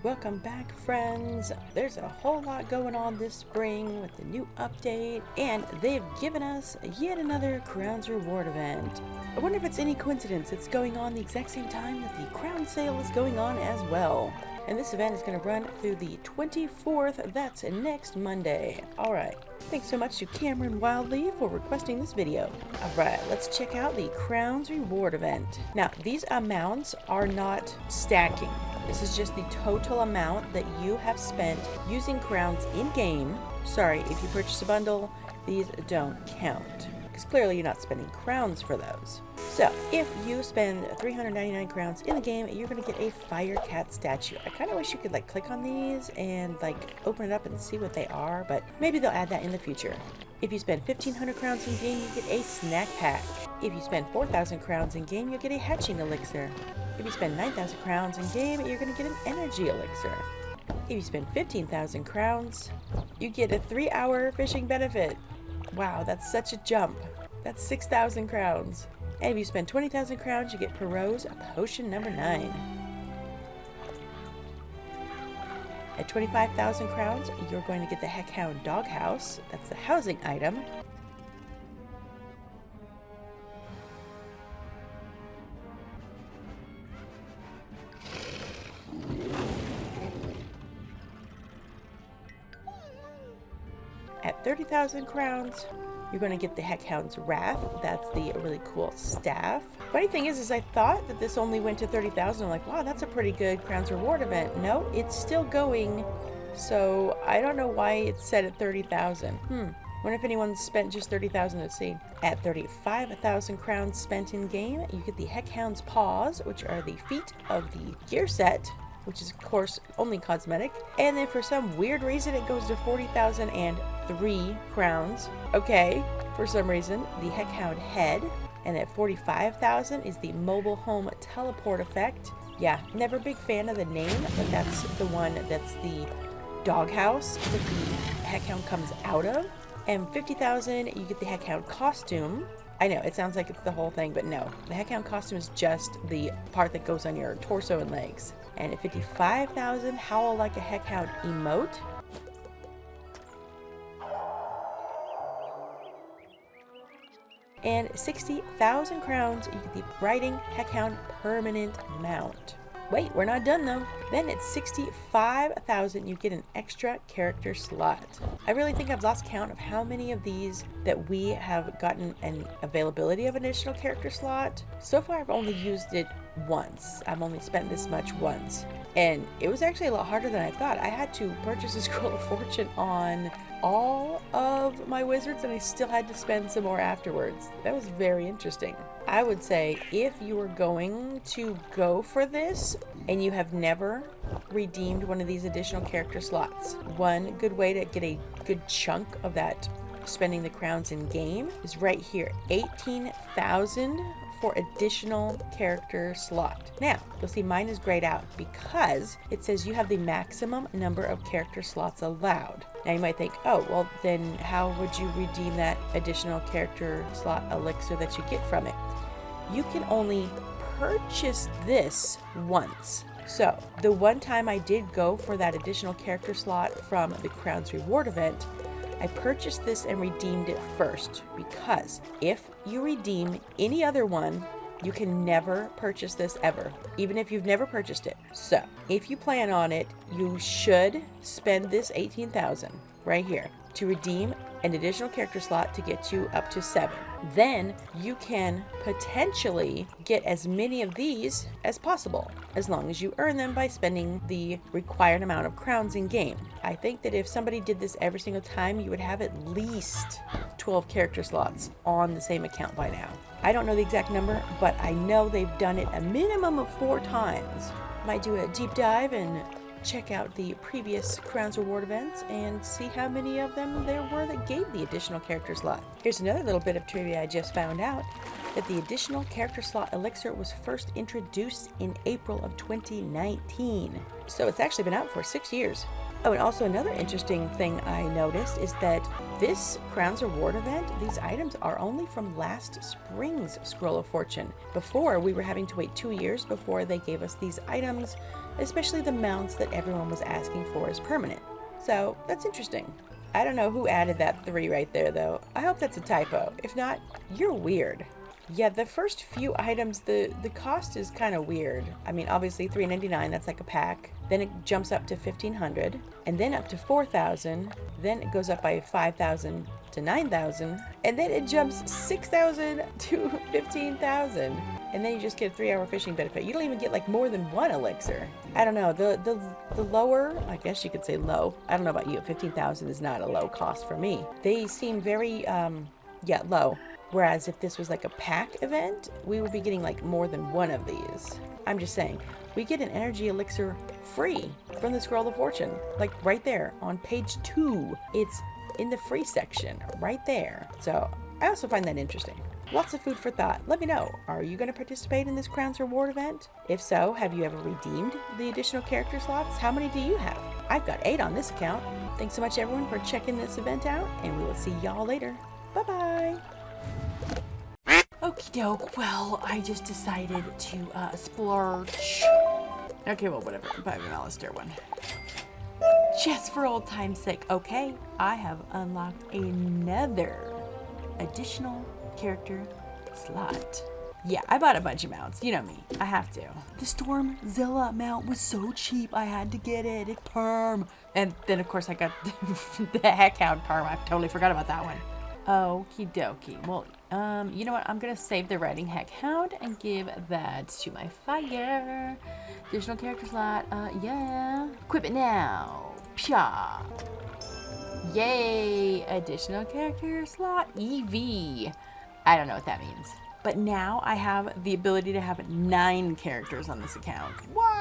Welcome back, friends. There's a whole lot going on this spring with the new update, and they've given us yet another Crowns Reward event. I wonder if it's any coincidence it's going on the exact same time that the crown sale is going on as well. And this event is going to run through the 24th, that's next Monday. Alright, thanks so much to Cameron Wildly for requesting this video. Alright, let's check out the Crowns Reward event. Now, these amounts are not stacking. This is just the total amount that you have spent using crowns in-game. Sorry, if you purchase a bundle, these don't count, because clearly you're not spending crowns for those. So, if you spend 399 crowns in the game, you're going to get a fire cat statue. I kind of wish you could click on these and open it up and see what they are, but maybe they'll add that in the future. If you spend 1,500 crowns in game, you get a snack pack. If you spend 4,000 crowns in game, you'll get a hatching elixir. If you spend 9,000 crowns in game, you're going to get an energy elixir. If you spend 15,000 crowns, you get a 3-hour fishing benefit. Wow, that's such a jump. That's 6,000 crowns. And if you spend 20,000 crowns, you get Perot's potion number 9. At 25,000 crowns, you're going to get the HECKHOUND doghouse. That's the housing item. At 30,000 crowns, you're going to get the HECKHOUND's Wrath. That's the really cool staff. Funny thing is I thought that this only went to 30,000. I'm like, wow, that's a pretty good Crowns Reward event. No, it's still going. So I don't know why it's set at 30,000. Wonder if anyone's spent just 30,000 to see. At 35,000 crowns spent in game, you get the HECKHOUND's Paws, which are the feet of the gear set, which is of course only cosmetic. And then for some weird reason it goes to 40,003 crowns. Okay, for some reason, the HECKHOUND head. And at 45,000 is the mobile home teleport effect. Yeah, never a big fan of the name, but that's the one that's the doghouse that the HECKHOUND comes out of. And 50,000, you get the HECKHOUND costume. I know, it sounds like it's the whole thing, but no. The HECKHOUND costume is just the part that goes on your torso and legs. And at 55,000, Howl Like a HECKHOUND emote. And 60,000 crowns, you get the Riding HECKHOUND permanent mount. Wait, we're not done though. Then at 65,000, you get an extra character slot. I really think I've lost count of how many of these that we have gotten an availability of an additional character slot. So far, I've only used it once. I've only spent this much once. And it was actually a lot harder than I thought. I had to purchase a Scroll of Fortune on all of my wizards, and I still had to spend some more afterwards. That was very interesting. I would say if you were going to go for this and you have never redeemed one of these additional character slots, one good way to get a good chunk of that spending the crowns in game is right here, 18,000 for additional character slot. Now, you'll see mine is grayed out because it says you have the maximum number of character slots allowed. Now you might think, oh, well then how would you redeem that additional character slot elixir that you get from it? You can only purchase this once. So the one time I did go for that additional character slot from the Crowns Reward event, I purchased this and redeemed it first, because if you redeem any other one, you can never purchase this ever, even if you've never purchased it. So if you plan on it, you should spend this 18,000 right here to redeem an additional character slot to get you up to 7. Then you can potentially get as many of these as possible, as long as you earn them by spending the required amount of crowns in game. I think that if somebody did this every single time, you would have at least 12 character slots on the same account by now. I don't know the exact number, but I know they've done it a minimum of 4 times. Might do a deep dive and check out the previous Crowns Reward events and see how many of them there were that gave the additional character slot. Here's another little bit of trivia I just found out, that the additional character slot elixir was first introduced in April of 2019. So it's actually been out for 6 years. Oh, and also another interesting thing I noticed is that this Crowns Reward event, these items are only from last spring's Scroll of Fortune. Before, we were having to wait 2 years before they gave us these items especially the mounts that everyone was asking for as permanent. So that's interesting. I don't know who added that 3 right there though. I hope that's a typo. If not, you're weird. Yeah, the first few items, the cost is kind of weird. I mean, obviously $3.99, that's like a pack. Then it jumps up to $1,500, and then up to $4,000. Then it goes up by $5,000 to $9,000, and then it jumps $6,000 to $15,000. And then you just get a 3-hour fishing benefit. You don't even get like more than 1 elixir. I don't know. The lower, I guess you could say low. I don't know about you. 15,000 is not a low cost for me. They seem very low. Whereas if this was like a pack event, we would be getting like more than 1 of these. I'm just saying, we get an energy elixir free from the Scroll of Fortune. Like right there on page 2. It's in the free section right there. So I also find that interesting. Lots of food for thought. Let me know. Are you going to participate in this Crowns Reward event? If so, have you ever redeemed the additional character slots? How many do you have? I've got 8 on this account. Thanks so much everyone for checking this event out, and we will see y'all later. Bye-bye. Okie doke, well, I just decided to splurge. Okay, well, whatever. Buy an Alistair one. Just for old time's sake. Okay, I have unlocked another additional character slot. Yeah, I bought a bunch of mounts. You know me. I have to. The Stormzilla mount was so cheap, I had to get it. It's perm. And then, of course, I got the HECKHOUND perm. I totally forgot about that one. Okie dokie. Well, you know what? I'm gonna save the riding HECKHOUND and give that to my fire. Additional character slot. Yeah. Equip it now. Psha. Yay! Additional character slot. EV. I don't know what that means. But now I have the ability to have 9 characters on this account. What?